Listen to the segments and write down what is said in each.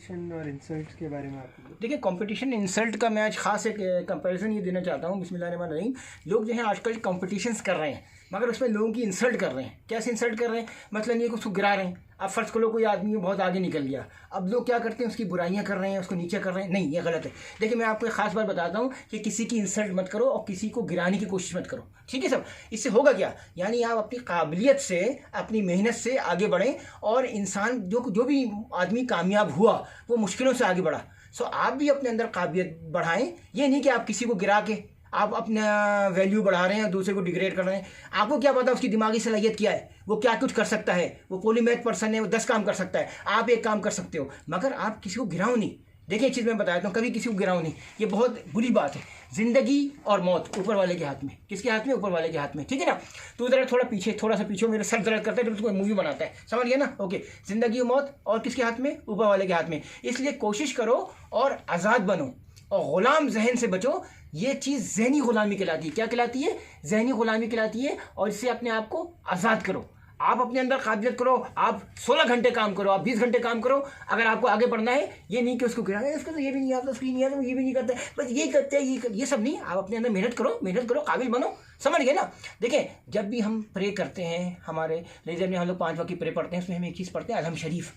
और इंसल्ट के बारे में आपको देखिए, कंपटीशन इंसल्ट का मैं आज खास एक कंपैरिजन ये देना चाहता हूँ। बिस्मिल्लाहिर्रहमानिर्रहीम। लोग जो है आजकल कंपटीशंस कर रहे हैं, मगर उसमें लोगों की इंसल्ट कर रहे हैं। कैसे इंसल्ट कर रहे हैं? मतलब ये कि उसको गिरा रहे हैं। अब फर्ज करो कोई आदमी बहुत आगे निकल गया, अब लोग क्या करते हैं, उसकी बुराइयां कर रहे हैं, उसको नीचे कर रहे हैं। नहीं, ये गलत है। देखिए, मैं आपको एक खास बात बताता हूँ कि किसी की इंसल्ट मत करो और किसी को गिराने की कोशिश मत करो। ठीक है सब? इससे होगा क्या, यानी आप अपनी काबिलियत से, अपनी मेहनत से आगे बढ़ें। और इंसान जो भी आदमी कामयाब हुआ वो मुश्किलों से आगे बढ़ा। सो आप भी अपने अंदर काबिलियत बढ़ाएं। ये नहीं कि आप किसी को गिरा के आप अपना वैल्यू बढ़ा रहे हैं और दूसरे को डिग्रेड कर रहे हैं। आपको क्या पता उसकी दिमागी सलाहियत क्या है, वो क्या कुछ कर सकता है। वो पॉलीमैथ पर्सन है, वो 10 काम कर सकता है, आप एक काम कर सकते हो, मगर आप किसी को गिराओ नहीं। देखिए, एक चीज़ मैं बताया हूँ, कभी किसी को गिराओ नहीं। ये बहुत बुरी बात है। जिंदगी और मौत ऊपर वाले के हाथ में। किसके हाथ में? ऊपर वाले के हाथ में। ठीक है ना? तो इधर थोड़ा सा पीछे, मेरे सर दर्द करता है जब उसको मूवी बनाता है। समझ गया ना? ओके, जिंदगी और मौत और किसके हाथ में? ऊपर वाले के हाथ में। इसलिए कोशिश करो और आज़ाद बनो और गुलाम जहन से बचो। ये चीज़ ज़हनी गुलामी कहलाती है। क्या कहलाती है? ज़हनी गुलामी कहलाती है। और इससे अपने आप को आज़ाद करो। आप अपने अंदर काबिलियत करो। आप 16 घंटे काम करो, आप 20 घंटे काम करो। अगर आपको आगे बढ़ना है, ये नहीं कि उसको गिरा है, उसको तो ये भी नहीं आता, उसको ये नहीं आता, ये भी नहीं करता, बस ये करते हैं, ये सब नहीं। आप अपने अंदर मेहनत करो, काबिल बनो। समझ गए ना? देखिए, जब भी हम प्रे करते हैं, हमारे रिलीजन में हम लोग 5 वक्त की प्रे पढ़ते हैं, उसमें हम एक चीज़ पढ़ते हैं, अलहम शरीफ।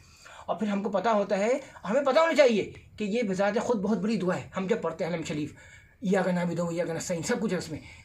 और फिर हमको पता होता है, हमें पता होना चाहिए कि ये बज़ात खुद बहुत बड़ी दुआ है। हम जब पढ़ते हैं अलहम शरीफ, या का नाम दो, या का नस्ताइन, सब कुछ है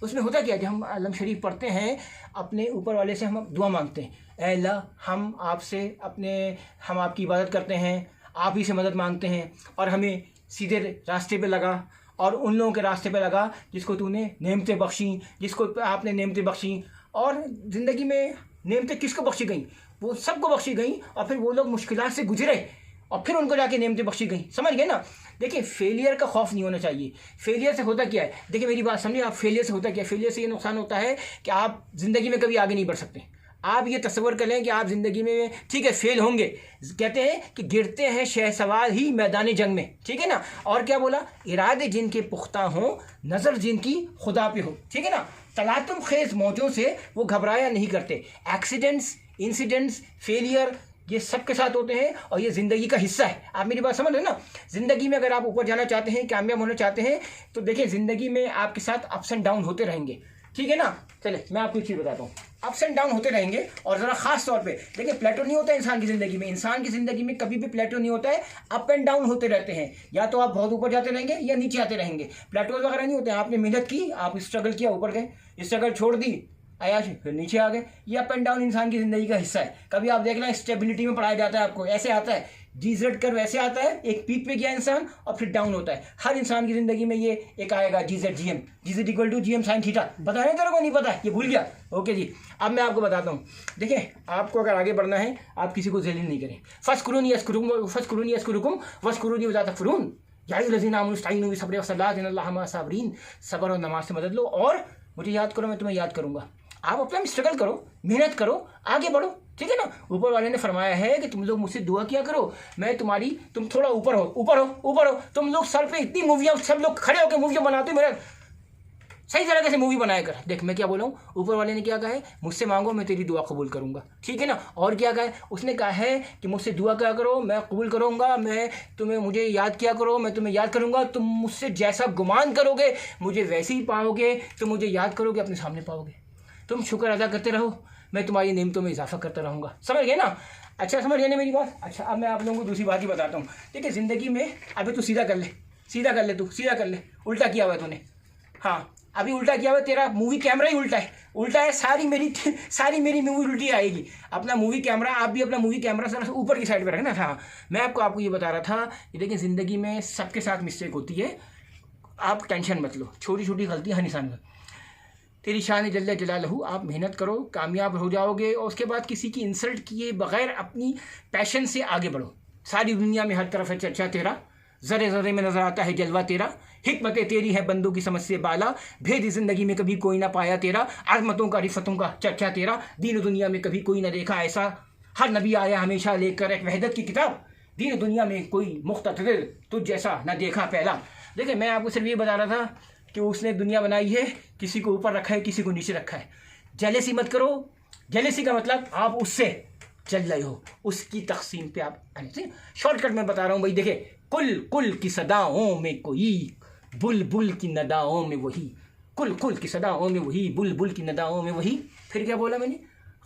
उसमें होता क्या है, जब हम अलहम शरीफ पढ़ते हैं, अपने ऊपर वाले से हम दुआ मांगते हैं। ऐ अल्लाह, हम आपकी इबादत करते हैं, आप ही से मदद मांगते हैं, और हमें सीधे रास्ते पे लगा और उन लोगों के रास्ते पे लगा जिसको तूने नेमतें बख्शी, जिसको आपने नेमतें बख्शी। और ज़िंदगी में नेमतें किसको बख्शी गई? वो सबको बख्शी गई। और फिर वो लोग मुश्किलात से गुजरे और फिर उनको जाके नेमतें बख्शी गई। समझ गए ना? देखिए, फेलियर का खौफ नहीं होना चाहिए। फेलियर से होता क्या है? देखिए, मेरी बात समझिए। आप फेलियर से होता क्या है? फेलियर से ये नुकसान होता है कि आप ज़िंदगी में कभी आगे नहीं बढ़ सकते। आप ये तस्वर कर लें कि आप ज़िंदगी में, ठीक है, फेल होंगे। कहते हैं कि गिरते हैं शहसवार ही मैदान जंग में। ठीक है ना? और क्या बोला? इरादे जिनके पुख्ता हों, नज़र जिनकी खुदा पे हो। ठीक है ना? तलातुम खेज मौजों से वो घबराया नहीं करते। एक्सीडेंट्स, इंसिडेंट्स, फेलियर, ये सब के साथ होते हैं और ये ज़िंदगी का हिस्सा है। आप मेरी बात समझ रहे हैं ना? ज़िंदगी में अगर आप ऊपर जाना चाहते हैं, कामयाब होना चाहते हैं, तो देखिए, ज़िंदगी में आपके साथ अप्स एंड डाउन होते रहेंगे। ठीक है ना? चले, मैं आपको एक चीज़ बताता हूँ। अप्स एंड डाउन होते रहेंगे। और ज़रा ख़ास तौर पे देखिए, प्लेटो नहीं होता है इंसान की ज़िंदगी में। इंसान की ज़िंदगी में कभी भी प्लेटो नहीं होता है। अप एंड डाउन होते रहते हैं। या तो आप बहुत ऊपर जाते रहेंगे या नीचे आते रहेंगे। प्लेटो वगैरह नहीं होते हैं। आपने मेहनत की, आप स्ट्रगल किया, ऊपर गए, स्ट्रगल छोड़ दी, आया फिर नीचे आ गए। ये अप एंड डाउन इंसान की ज़िंदगी का हिस्सा है। कभी आप देखना, स्टेबिलिटी में पढ़ाया जाता है आपको, ऐसे आता है, जीजेड कर वैसे आता है, एक पीक पे गया इंसान और फिर डाउन होता है। हर इंसान की ज़िंदगी में ये एक आएगा, GZ GM, GZ equal to GM sin theta. पता है तेरे को? नहीं पता, ये भूल गया? ओके जी, अब मैं आपको बताता हूँ। देखिए, आपको अगर आगे बढ़ना है, आप किसी को ज़लील नहीं करें। फस्कुरूनी यस्कुरुकुम वस्कुरूनी वला तकफुरून या अय्युहल्लज़ीना आमनू इस्तईनू बिस्सब्रि वस्सलात इन्नल्लाहा मअस साबिरीन। सब्र और नमाज से मदद लो और मुझे याद करो, मैं तुम्हें याद करूँगा। आप अपना स्ट्रगल करो, मेहनत करो, आगे बढ़ो। ठीक है ना? ऊपर वाले ने फरमाया है कि तुम लोग मुझसे दुआ किया करो, मैं तुम थोड़ा ऊपर हो। तुम लोग सर पे इतनी मूवियाँ, सब लोग खड़े होकर मूवियाँ बनाते हो, मेरा सही तरीके से मूवी बनाया कर। देख, मैं क्या बोला हूँ? ऊपर वाले ने क्या कहा है? मुझसे मांगो, मैं तेरी दुआ कबूल करूँगा। ठीक है ना? और क्या कहा है? उसने कहा है कि मुझसे दुआ क्या करो, मैं कबूल करूँगा, मुझे याद किया करो, मैं तुम्हें याद करूँगा। तुम मुझसे जैसा गुमान करोगे, मुझे वैसे ही पाओगे। तुम मुझे याद करोगे, अपने सामने पाओगे। तुम शुक्र अदा करते रहो, मैं तुम्हारी नेमतों में इजाफा करता रहूँगा। समझ गए ना? अच्छा, समझ गए ना मेरी बात? अच्छा, अब मैं आप लोगों को दूसरी बात ही बताता हूँ। देखिए, ज़िंदगी में अभी तू सीधा कर ले, सीधा कर ले। उल्टा किया हुआ है तूने। हाँ, अभी उल्टा किया हुआ, तेरा मूवी कैमरा ही उल्टा है। सारी मेरी मूवी उल्टी आएगी। अपना मूवी कैमरा, आप भी अपना मूवी कैमरा सर ऊपर की साइड पे रखना। हाँ, मैं आपको ये बता रहा था कि देखिए, ज़िंदगी में सबके साथ मिस्टेक होती है। आप टेंशन मत लो, छोटी छोटी गलतियाँ हर इंसान में। तेरी शान जल्ले जलालहू, आप मेहनत करो, कामयाब हो जाओगे। और उसके बाद किसी की इंसल्ट किए बगैर अपनी पैशन से आगे बढ़ो। सारी दुनिया में हर तरफ है चर्चा तेरा, ज़रे ज़रे में नज़र आता है जलवा तेरा। हिकमतें तेरी है बंदों की समझ से बाला, भेद ज़िंदगी में कभी कोई ना पाया तेरा। आज़मतों का रिफ़तों का चर्चा तेरा, दीन दुनिया में कभी कोई ना देखा ऐसा। हर नबी आया हमेशा लेकर एक वहदत की किताब, दीन दुनिया में कोई मुख्तदिर तुझ जैसा न देखा पहला। देखिए, मैं आपको सिर्फ ये बता रहा था कि उसने दुनिया बनाई है, किसी को ऊपर रखा है, किसी को नीचे रखा है। जेलेसी मत करो। जेलेसी का मतलब आप उससे चल रहे हो, उसकी तकसीम पे आप शॉर्टकट में बता रहा हूँ भाई। देखिए, कुल कुल की सदाओं में कोई, बुलबुल की नदाओं में वही, कुल कुल की सदाओं में वही, बुलबुल की नदाओं में वही। फिर क्या बोला मैंने?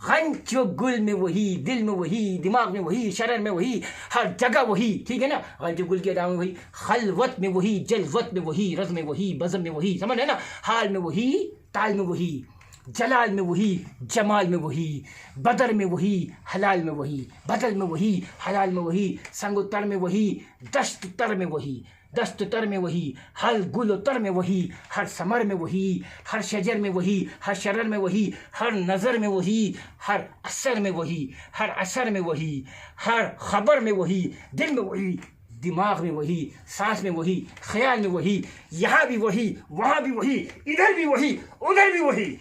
गंजो गुल में वही, दिल में वही, दिमाग में वही, शरर में वही, हर जगह वही, ठीक है ना। गंजो गुल की अदा में वही, खलवत में वही, जलवत में वही, रज़ में वही, बज़म में वही, समझ है ना। हाल में वही, ताल में वही, जलाल में वही, जमाल में वही, बदर में वही, हलाल में वही, बदल में वही, हलाल में वही, संगुतर में वही, दस्त तर में वही, दस्त तर में वही, हर गुल तर में वही, हर समर में वही, हर शजर में वही, हर शरर में वही, हर नज़र में वही, हर असर में वही, हर असर में वही, हर खबर में वही, दिल में वही, दिमाग में वही, सांस में वही, ख्याल में वही, यहाँ भी वही, वहाँ भी वही, इधर भी वही, उधर भी वही।